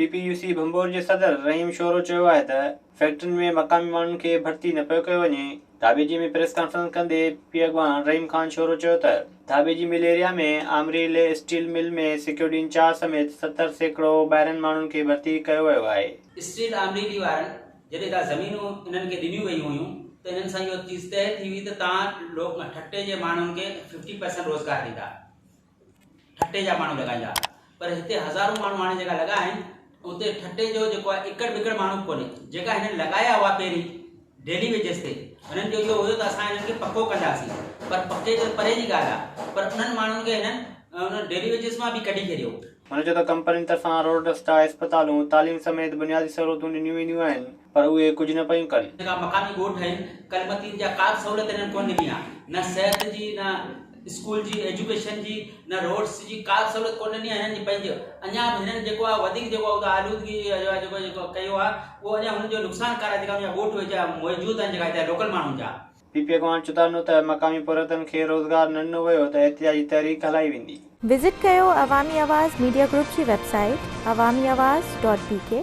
PPUC Bhambore जे सदर रहीम sorrow चयो आहे त फैक्ट्रियुनि में मक़ामी माण्हुनि खे भर्ती न पियो कयो वञे। धाबेजी में प्रेस कॉन्फ्रेंस कंदे पी अॻवान रहीम ख़ान शोरो चयो त धाबेजी मिल एरिया में आमरील स्टील मिल में सिक्योरिटी इंचार्ज समेत 70 सैकड़ो ॿाहिरनि माण्हुनि खे भर्ती कयो वियो आहे। स्टील आमरीली वारनि जॾहिं तव्हां ज़मीनूं इन्हनि खे ॾिनियूं वयूं हुयूं त इन्हनि सां इहो चीज़ तइ थी हुई त तव्हां ठटे जे माण्हुनि खे 50% रोज़गार ॾींदा, ठटे जा माण्हू लॻाईंदा। पर हिते हज़ारों माण्हू हाणे जेका लॻा आहिनि उते ठटे जो जेको आहे एकड़ बिकड़ माण्हू कोन्हे जेका हिननि लॻाया हुआ पहिरीं डेली वेजेस ते। हिननि जो इहो हुयो त असां हिननि खे पको कंदासीं, पर पके जे परे जी ॻाल्हि आहे। पर उन्हनि माण्हुनि खे हिननि उन डेली वेजेस मां बि कढी छॾियो। हुन चयो त कंपनी तरफ़ां रोड रस्ता अस्पतालूं तालीम समेत बुनियादी सहूलियतूं ॾिनियूं वेंदियूं आहिनि, पर उहे कुझु न पियूं कनि। जेका मकानी ॻोठ आहिनि कलमतीन जा का सहूलियत हिननि कोन ॾिनी आहे, न सिहत जी, न स्कूल जी, एजुकेशन जी, न रोड्स जी का सहूलियत कोन ॾिनी आहे। हिननि जी पंहिंजी अञा बि हिननि जेको आहे वधीक जेको आहे आलूदगी जेको कयो आहे उहो अञा हुननि जो नुक़सानकार आहे। जेका हुनजा ॻोठ वेझा मौजूदु आहिनि जेका हिते लोकल माण्हुनि जा। पीपी अॻवान चुतानो त मक़ामी पुरतनि खे रोज़गार न ॾिनो वियो त एहतिजाजी तहरीक हलाई वेंदी। विज़िट कयो अवामी आवाज़ मीडिया ग्रुप जी वेबसाइट awamiawaz.pk